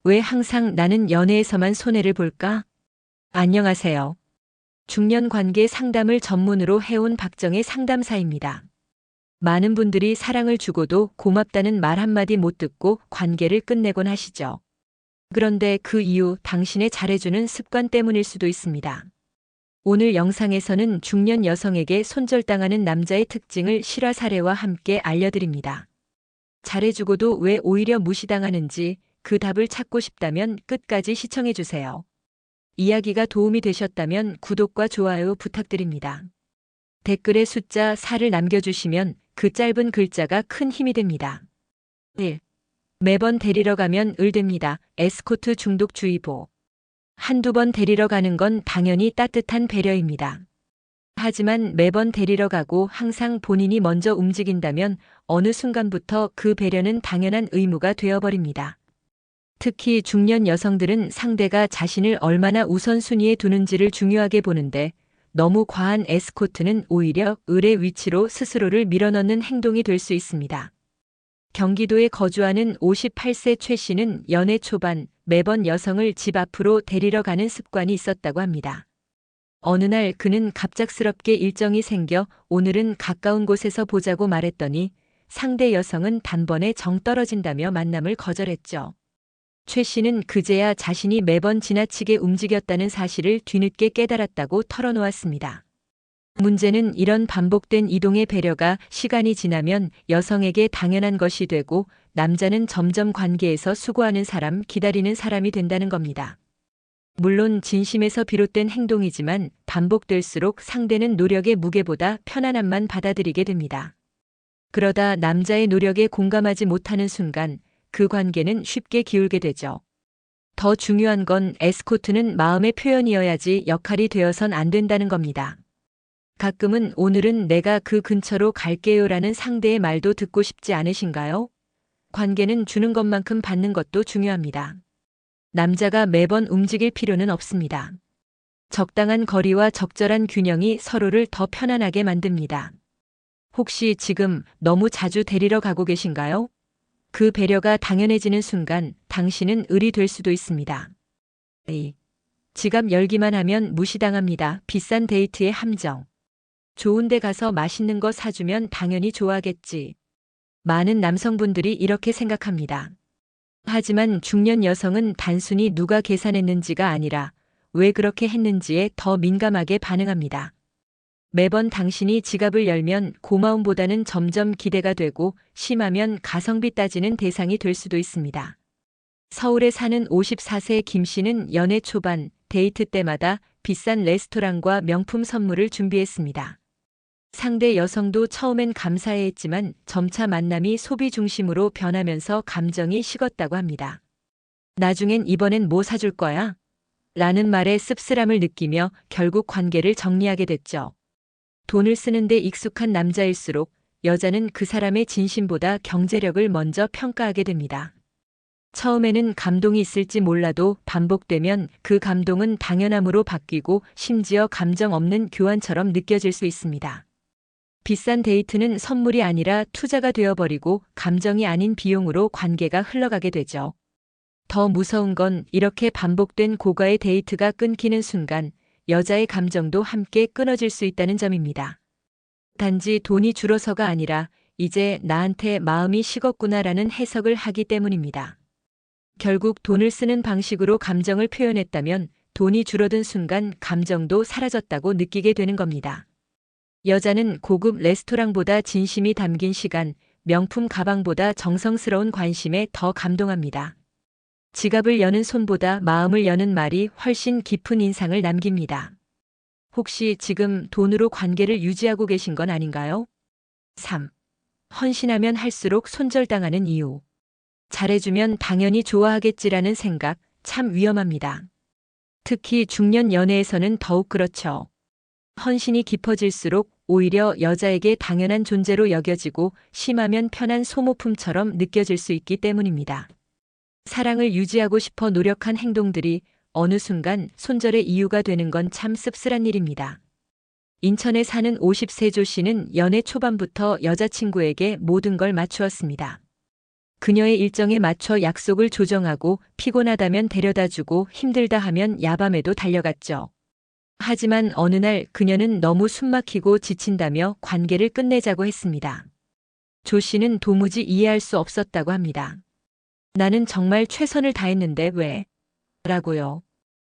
왜 항상 나는 연애에서만 손해를 볼까? 안녕하세요. 중년 관계 상담을 전문으로 해온 박정의 상담사입니다. 많은 분들이 사랑을 주고도 고맙다는 말 한마디 못 듣고 관계를 끝내곤 하시죠. 그런데 그 이유 당신의 잘해주는 습관 때문일 수도 있습니다. 오늘 영상에서는 중년 여성에게 손절당하는 남자의 특징을 실화 사례와 함께 알려드립니다. 잘해주고도 왜 오히려 무시당하는지 그 답을 찾고 싶다면 끝까지 시청해주세요. 이야기가 도움이 되셨다면 구독과 좋아요 부탁드립니다. 댓글에 숫자 4를 남겨주시면 그 짧은 글자가 큰 힘이 됩니다. 1. 매번 데리러 가면 을됩니다. 에스코트 중독 주의보. 한두 번 데리러 가는 건 당연히 따뜻한 배려입니다. 하지만 매번 데리러 가고 항상 본인이 먼저 움직인다면 어느 순간부터 그 배려는 당연한 의무가 되어버립니다. 특히 중년 여성들은 상대가 자신을 얼마나 우선순위에 두는지를 중요하게 보는데 너무 과한 에스코트는 오히려 을의 위치로 스스로를 밀어넣는 행동이 될 수 있습니다. 경기도에 거주하는 58세 최 씨는 연애 초반 매번 여성을 집 앞으로 데리러 가는 습관이 있었다고 합니다. 어느 날 그는 갑작스럽게 일정이 생겨 오늘은 가까운 곳에서 보자고 말했더니 상대 여성은 단번에 정 떨어진다며 만남을 거절했죠. 최 씨는 그제야 자신이 매번 지나치게 움직였다는 사실을 뒤늦게 깨달았다고 털어놓았습니다. 문제는 이런 반복된 이동의 배려가 시간이 지나면 여성에게 당연한 것이 되고 남자는 점점 관계에서 수고하는 사람, 기다리는 사람이 된다는 겁니다. 물론 진심에서 비롯된 행동이지만 반복될수록 상대는 노력의 무게보다 편안함만 받아들이게 됩니다. 그러다 남자의 노력에 공감하지 못하는 순간 그 관계는 쉽게 기울게 되죠. 더 중요한 건 에스코트는 마음의 표현이어야지 역할이 되어선 안 된다는 겁니다. 가끔은 오늘은 내가 그 근처로 갈게요라는 상대의 말도 듣고 싶지 않으신가요? 관계는 주는 것만큼 받는 것도 중요합니다. 남자가 매번 움직일 필요는 없습니다. 적당한 거리와 적절한 균형이 서로를 더 편안하게 만듭니다. 혹시 지금 너무 자주 데리러 가고 계신가요? 그 배려가 당연해지는 순간 당신은 을이 될 수도 있습니다. 2. 지갑 열기만 하면 무시당합니다. 비싼 데이트의 함정. 좋은 데 가서 맛있는 거 사주면 당연히 좋아하겠지. 많은 남성분들이 이렇게 생각합니다. 하지만 중년 여성은 단순히 누가 계산했는지가 아니라 왜 그렇게 했는지에 더 민감하게 반응합니다. 매번 당신이 지갑을 열면 고마움보다는 점점 기대가 되고 심하면 가성비 따지는 대상이 될 수도 있습니다. 서울에 사는 54세 김 씨는 연애 초반 데이트 때마다 비싼 레스토랑과 명품 선물을 준비했습니다. 상대 여성도 처음엔 감사해했지만 점차 만남이 소비 중심으로 변하면서 감정이 식었다고 합니다. 나중엔 이번엔 뭐 사줄 거야? 라는 말에 씁쓸함을 느끼며 결국 관계를 정리하게 됐죠. 돈을 쓰는데 익숙한 남자일수록 여자는 그 사람의 진심보다 경제력을 먼저 평가하게 됩니다. 처음에는 감동이 있을지 몰라도 반복되면 그 감동은 당연함으로 바뀌고 심지어 감정 없는 교환처럼 느껴질 수 있습니다. 비싼 데이트는 선물이 아니라 투자가 되어버리고 감정이 아닌 비용으로 관계가 흘러가게 되죠. 더 무서운 건 이렇게 반복된 고가의 데이트가 끊기는 순간 여자의 감정도 함께 끊어질 수 있다는 점입니다. 단지 돈이 줄어서가 아니라 이제 나한테 마음이 식었구나라는 해석을 하기 때문입니다. 결국 돈을 쓰는 방식으로 감정을 표현했다면 돈이 줄어든 순간 감정도 사라졌다고 느끼게 되는 겁니다. 여자는 고급 레스토랑보다 진심이 담긴 시간, 명품 가방보다 정성스러운 관심에 더 감동합니다. 지갑을 여는 손보다 마음을 여는 말이 훨씬 깊은 인상을 남깁니다. 혹시 지금 돈으로 관계를 유지하고 계신 건 아닌가요? 3. 헌신하면 할수록 손절당하는 이유. 잘해주면 당연히 좋아하겠지라는 생각 참 위험합니다. 특히 중년 연애에서는 더욱 그렇죠. 헌신이 깊어질수록 오히려 여자에게 당연한 존재로 여겨지고 심하면 편한 소모품처럼 느껴질 수 있기 때문입니다. 사랑을 유지하고 싶어 노력한 행동들이 어느 순간 손절의 이유가 되는 건 참 씁쓸한 일입니다. 인천에 사는 50세 조 씨는 연애 초반부터 여자친구에게 모든 걸 맞추었습니다. 그녀의 일정에 맞춰 약속을 조정하고 피곤하다면 데려다주고 힘들다 하면 야밤에도 달려갔죠. 하지만 어느 날 그녀는 너무 숨막히고 지친다며 관계를 끝내자고 했습니다. 조 씨는 도무지 이해할 수 없었다고 합니다. 나는 정말 최선을 다했는데 왜? 라고요.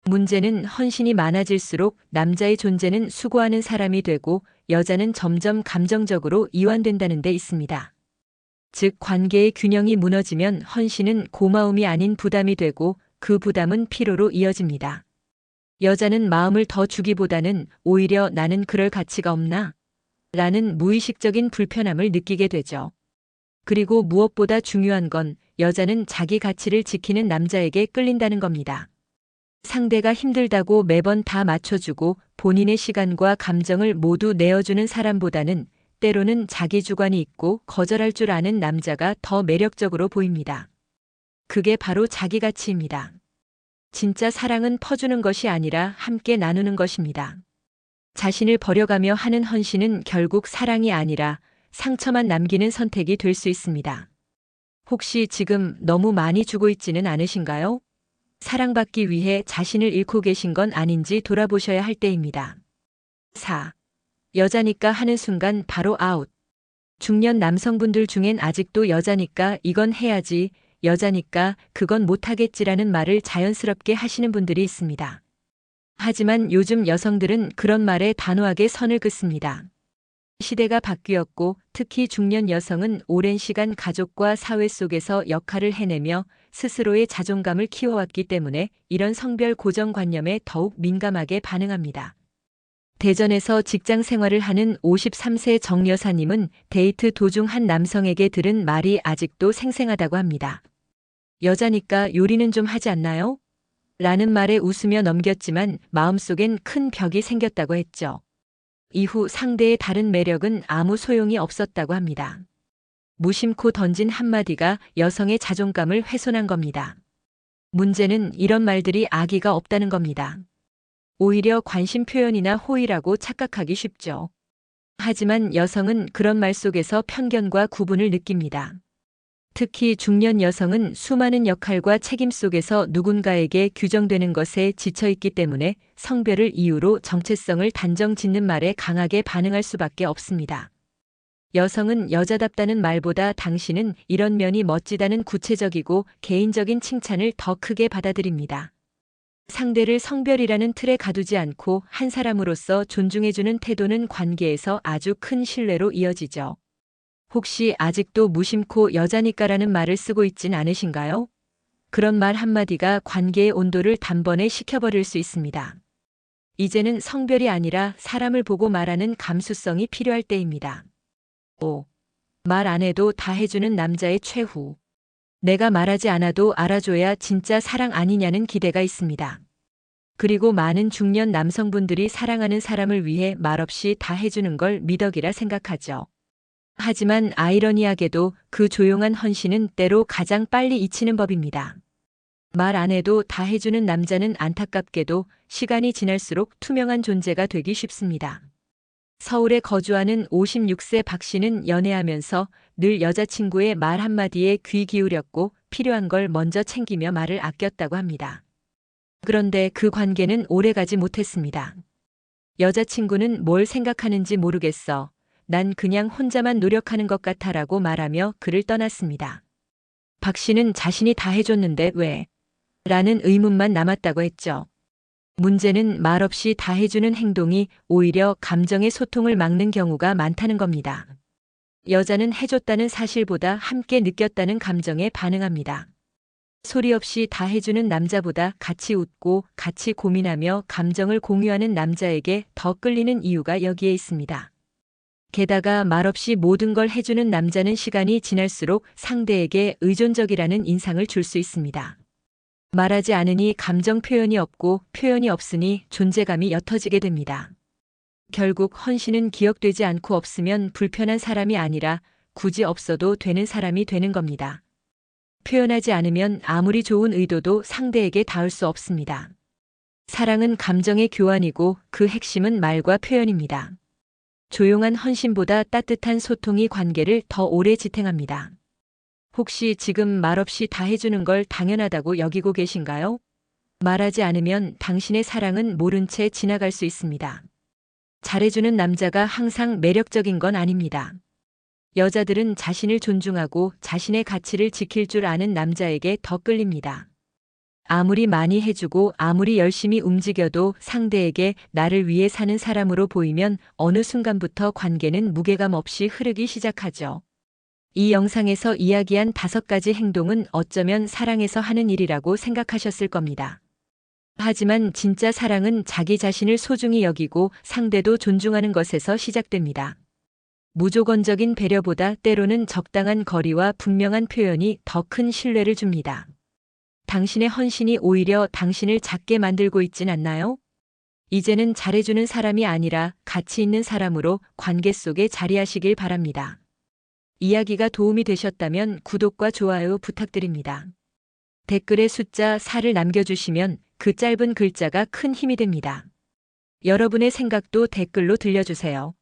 문제는 헌신이 많아질수록 남자의 존재는 수고하는 사람이 되고 여자는 점점 감정적으로 이완된다는 데 있습니다. 즉 관계의 균형이 무너지면 헌신은 고마움이 아닌 부담이 되고 그 부담은 피로로 이어집니다. 여자는 마음을 더 주기보다는 오히려 나는 그럴 가치가 없나? 라는 무의식적인 불편함을 느끼게 되죠. 그리고 무엇보다 중요한 건 여자는 자기 가치를 지키는 남자에게 끌린다는 겁니다. 상대가 힘들다고 매번 다 맞춰주고 본인의 시간과 감정을 모두 내어주는 사람보다는 때로는 자기 주관이 있고 거절할 줄 아는 남자가 더 매력적으로 보입니다. 그게 바로 자기 가치입니다. 진짜 사랑은 퍼주는 것이 아니라 함께 나누는 것입니다. 자신을 버려가며 하는 헌신은 결국 사랑이 아니라 상처만 남기는 선택이 될 수 있습니다. 혹시 지금 너무 많이 주고 있지는 않으신가요? 사랑받기 위해 자신을 잃고 계신 건 아닌지 돌아보셔야 할 때입니다. 4. 여자니까 하는 순간 바로 아웃. 중년 남성분들 중엔 아직도 여자니까 이건 해야지, 여자니까 그건 못하겠지라는 말을 자연스럽게 하시는 분들이 있습니다. 하지만 요즘 여성들은 그런 말에 단호하게 선을 긋습니다. 시대가 바뀌었고 특히 중년 여성은 오랜 시간 가족과 사회 속에서 역할을 해내며 스스로의 자존감을 키워왔기 때문에 이런 성별 고정관념에 더욱 민감하게 반응합니다. 대전에서 직장 생활을 하는 53세 정 여사님은 데이트 도중 한 남성에게 들은 말이 아직도 생생하다고 합니다. 여자니까 요리는 좀 하지 않나요? 라는 말에 웃으며 넘겼지만 마음속엔 큰 벽이 생겼다고 했죠. 이후 상대의 다른 매력은 아무 소용이 없었다고 합니다. 무심코 던진 한마디가 여성의 자존감을 훼손한 겁니다. 문제는 이런 말들이 악의가 없다는 겁니다. 오히려 관심 표현이나 호의라고 착각하기 쉽죠. 하지만 여성은 그런 말 속에서 편견과 구분을 느낍니다. 특히 중년 여성은 수많은 역할과 책임 속에서 누군가에게 규정되는 것에 지쳐있기 때문에 성별을 이유로 정체성을 단정 짓는 말에 강하게 반응할 수밖에 없습니다. 여성은 여자답다는 말보다 당신은 이런 면이 멋지다는 구체적이고 개인적인 칭찬을 더 크게 받아들입니다. 상대를 성별이라는 틀에 가두지 않고 한 사람으로서 존중해주는 태도는 관계에서 아주 큰 신뢰로 이어지죠. 혹시 아직도 무심코 여자니까라는 말을 쓰고 있진 않으신가요? 그런 말 한마디가 관계의 온도를 단번에 식혀버릴 수 있습니다. 이제는 성별이 아니라 사람을 보고 말하는 감수성이 필요할 때입니다. 5. 말 안 해도 다 해주는 남자의 최후. 내가 말하지 않아도 알아줘야 진짜 사랑 아니냐는 기대가 있습니다. 그리고 많은 중년 남성분들이 사랑하는 사람을 위해 말없이 다 해주는 걸 미덕이라 생각하죠. 하지만 아이러니하게도 그 조용한 헌신은 때로 가장 빨리 잊히는 법입니다. 말 안 해도 다 해주는 남자는 안타깝게도 시간이 지날수록 투명한 존재가 되기 쉽습니다. 서울에 거주하는 56세 박 씨는 연애하면서 늘 여자친구의 말 한마디에 귀 기울였고 필요한 걸 먼저 챙기며 말을 아꼈다고 합니다. 그런데 그 관계는 오래가지 못했습니다. 여자친구는 뭘 생각하는지 모르겠어. 난 그냥 혼자만 노력하는 것 같아라고 말하며 그를 떠났습니다. 박 씨는 자신이 다 해줬는데 왜? 라는 의문만 남았다고 했죠. 문제는 말없이 다 해주는 행동이 오히려 감정의 소통을 막는 경우가 많다는 겁니다. 여자는 해줬다는 사실보다 함께 느꼈다는 감정에 반응합니다. 소리 없이 다 해주는 남자보다 같이 웃고 같이 고민하며 감정을 공유하는 남자에게 더 끌리는 이유가 여기에 있습니다. 게다가 말없이 모든 걸 해주는 남자는 시간이 지날수록 상대에게 의존적이라는 인상을 줄 수 있습니다. 말하지 않으니 감정 표현이 없고 표현이 없으니 존재감이 옅어지게 됩니다. 결국 헌신은 기억되지 않고 없으면 불편한 사람이 아니라 굳이 없어도 되는 사람이 되는 겁니다. 표현하지 않으면 아무리 좋은 의도도 상대에게 닿을 수 없습니다. 사랑은 감정의 교환이고 그 핵심은 말과 표현입니다. 조용한 헌신보다 따뜻한 소통이 관계를 더 오래 지탱합니다. 혹시 지금 말없이 다 해주는 걸 당연하다고 여기고 계신가요? 말하지 않으면 당신의 사랑은 모른 채 지나갈 수 있습니다. 잘해주는 남자가 항상 매력적인 건 아닙니다. 여자들은 자신을 존중하고 자신의 가치를 지킬 줄 아는 남자에게 더 끌립니다. 아무리 많이 해주고 아무리 열심히 움직여도 상대에게 나를 위해 사는 사람으로 보이면 어느 순간부터 관계는 무게감 없이 흐르기 시작하죠. 이 영상에서 이야기한 5가지 행동은 어쩌면 사랑에서 하는 일이라고 생각하셨을 겁니다. 하지만 진짜 사랑은 자기 자신을 소중히 여기고 상대도 존중하는 것에서 시작됩니다. 무조건적인 배려보다 때로는 적당한 거리와 분명한 표현이 더 큰 신뢰를 줍니다. 당신의 헌신이 오히려 당신을 작게 만들고 있진 않나요? 이제는 잘해주는 사람이 아니라 가치 있는 사람으로 관계 속에 자리하시길 바랍니다. 이야기가 도움이 되셨다면 구독과 좋아요 부탁드립니다. 댓글에 숫자 4를 남겨주시면 그 짧은 글자가 큰 힘이 됩니다. 여러분의 생각도 댓글로 들려주세요.